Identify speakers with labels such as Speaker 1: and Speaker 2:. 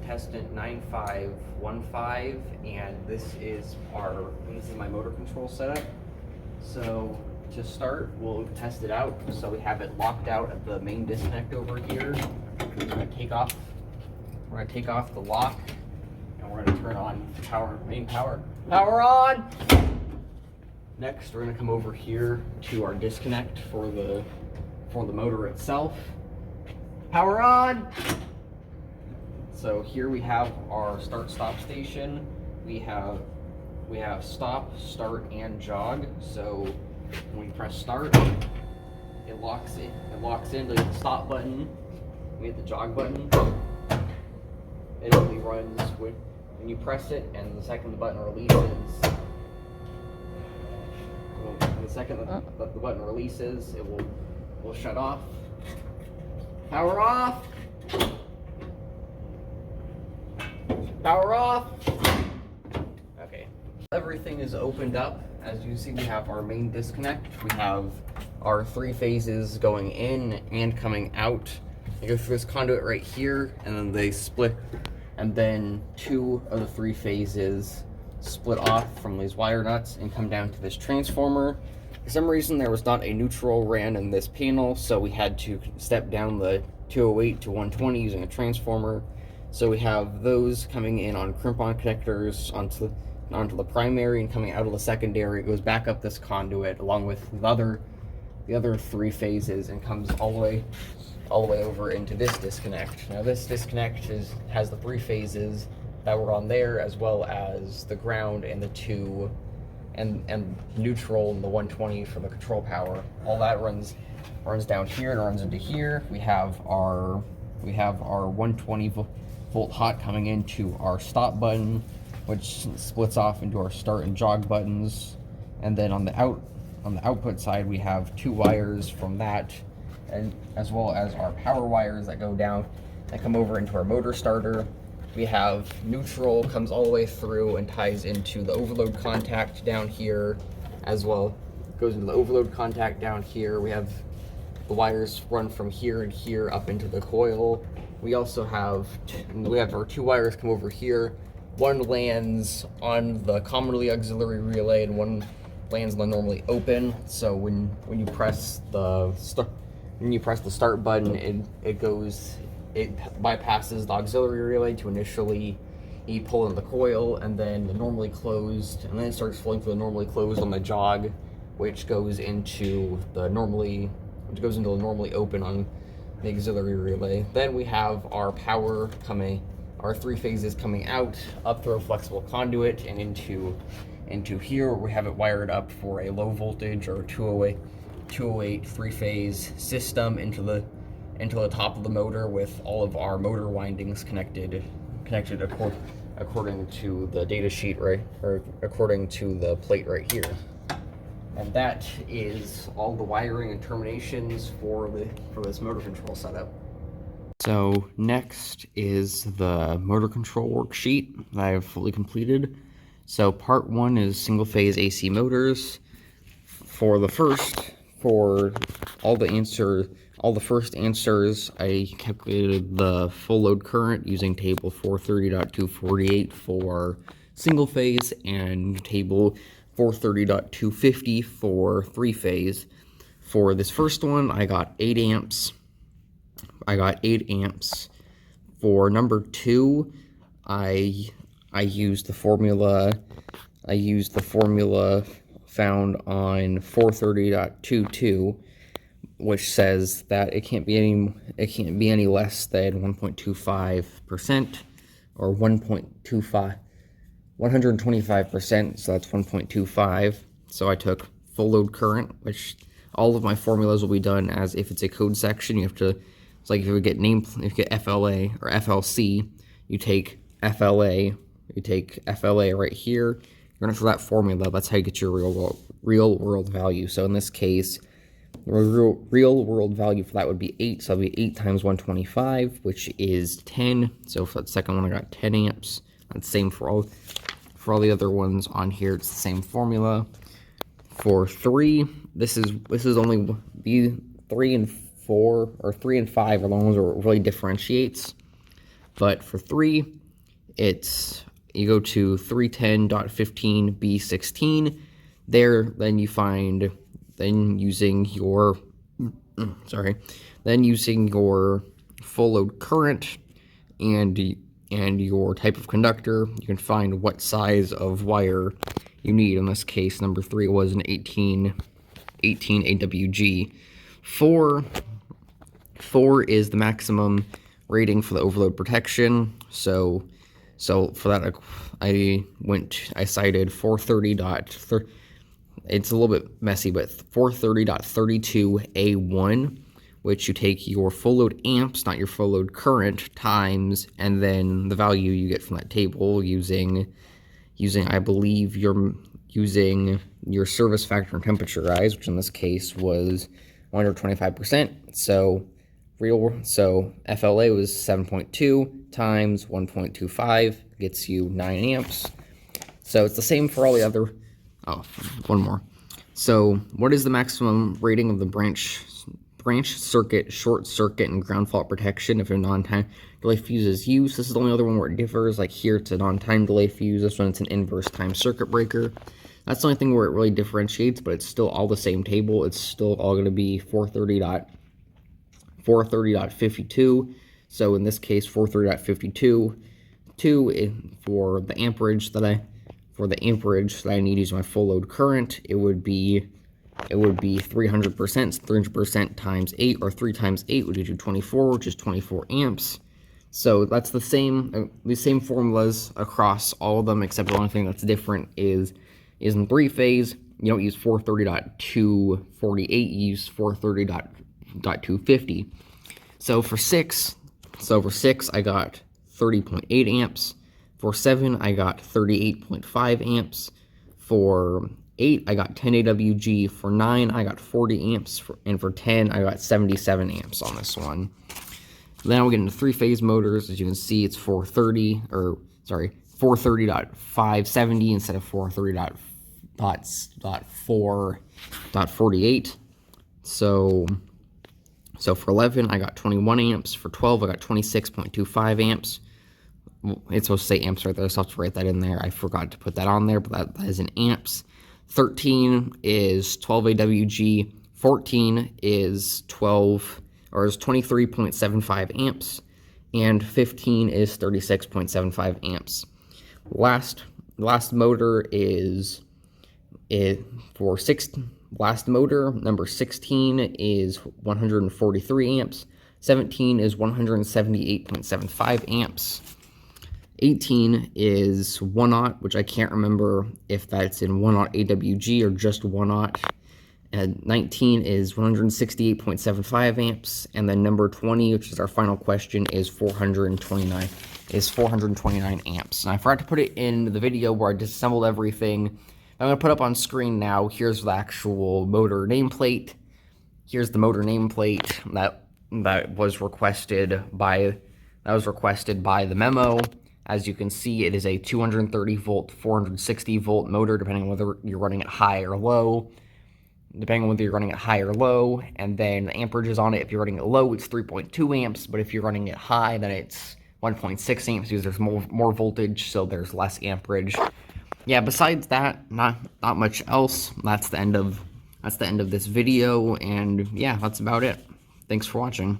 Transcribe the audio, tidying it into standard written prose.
Speaker 1: contestant 9515, and this is my motor control setup. So to start, we'll test it out. So we have it locked out at the main disconnect over here. We're gonna take off the lock, and we're gonna turn on main power. Power on! Next, we're gonna come over here to our disconnect for the motor itself. Power on! So here we have our start-stop station. We have stop, start, and jog. So when we press start, it locks into the stop button. We hit the jog button. It only runs when you press it, and the second the button releases, it will shut off. Power off. Power off. Okay. Everything is opened up. As you see, we have our main disconnect. We have our 3 phases going in and coming out. They go through this conduit right here, and then they split, and then 2 of the 3 phases split off from these wire nuts and come down to this transformer. For some reason, there was not a neutral ran in this panel, so we had to step down the 208 to 120 using a transformer. So we have those coming in on crimp-on connectors onto the primary, and coming out of the secondary. It goes back up this conduit along with the other 3 phases, and comes all the way over into this disconnect. Now this disconnect has the 3 phases that were on there, as well as the ground and the 2 and neutral and the 120 for the control power. All that runs down here and runs into here. We have our 120 volt hot coming into our stop button, which splits off into our start and jog buttons. And then on the output side, we have 2 wires from that, and as well as our power wires that go down, that come over into our motor starter. We have neutral comes all the way through and ties into the overload contact down here, as well goes into the overload contact down here. We have the wires run from here and here up into the coil. We also have our 2 wires come over here. One lands on the commonly auxiliary relay, and one lands on the normally open. So when you press the start button, it bypasses the auxiliary relay to initially pull in the coil, and then the normally closed, and then it starts flowing through the normally closed on the jog, which goes into the normally open on the auxiliary relay. Then we have our power our 3 phases coming out up through a flexible conduit and into here, where we have it wired up for a low voltage or 208 3-phase system into the top of the motor, with all of our motor windings connected according to the data sheet, right, or according to the plate right here. And that is all the wiring and terminations for this motor control setup. So next is the motor control worksheet that I have fully completed. So part 1 is single phase AC motors. For all the first answers, I calculated the full load current using table 430.248 for single phase and table 430.250 for 3-phase. For this first one, I got 8 amps. For number 2, I used the formula found on 430.22, which says that it can't be any less than 1.25% or 125%, so that's 1.25. So I took full load current, which all of my formulas will be done as if it's a code section. You have to, it's like if you get FLA or FLC, you take FLA right here. You're gonna for that formula. That's how you get your real world value. So in this case, the real world value for that would be 8. So that'd be 8 times 125, which is 10. So for that second one, I got 10 amps. That's the same for all the other ones on here. It's the same formula. For 3, this is only the 3 and 4 or 3 and 5 are the ones where it really differentiates. But for 3, you go to 310.15b16. There, then you find, using your full load current and your type of conductor, you can find what size of wire you need. In this case, number 3 was an 18 AWG. 4 is the maximum rating for the overload protection. So for that, I cited 430.30. It's a little bit messy, but 430.32A1, which you take your full load amps, not your full load current, times, and then the value you get from that table using I believe using your service factor and temperature rise, which in this case was 125%. So FLA was 7.2 times 1.25 gets you 9 amps. So it's the same for all the other. Oh, one more. So what is the maximum rating of the branch circuit, short circuit, and ground fault protection if a non-time delay fuse is used? This is the only other one where it differs. Like here, it's a non-time delay fuse. This one, it's an inverse time circuit breaker. That's the only thing where it really differentiates, but it's still all the same table. It's still all going to be 430.52. So in this case, 430.52. For the amperage that I need using my full load current, it would be 300%. 300% times 8, or 3 times 8 would give you 24, which is 24 amps. So that's the same formulas across all of them, except the only thing that's different is in 3-phase, you don't use 430.248, you use 430.250. So for 6, I got 30.8 amps. For 7, I got 38.5 amps. For 8, I got 10 AWG. For 9, I got 40 amps. And for 10, I got 77 amps on this one. Then we get into 3-phase motors. As you can see, it's 430.570 instead of 430.4.48. So for 11, I got 21 amps. For 12, I got 26.25 amps. It's supposed to say amps right there, so I have to write that in there. I forgot to put that on there, but that is in amps. 13 is 12 AWG. 14 is 23.75 amps. And 15 is 36.75 amps. Last motor is number 16 is 143 amps. 17 is 178.75 amps. 18 is 1/0, which I can't remember if that's in 1/0 AWG or just 1/0. And 19 is 168.75 amps. And then number 20, which is our final question, is 429 amps. And I forgot to put it in the video where I disassembled everything. I'm going to put up on screen now. Here's the actual motor nameplate. Here's the motor nameplate that was requested by the memo. As you can see, it is a 230 volt, 460 volt motor, depending on whether you're running it high or low. And then the amperages on it, if you're running it low, it's 3.2 amps, but if you're running it high, then it's 1.6 amps because there's more voltage, so there's less amperage. Yeah, besides that, not much else. That's the end of this video, and yeah, that's about it. Thanks for watching.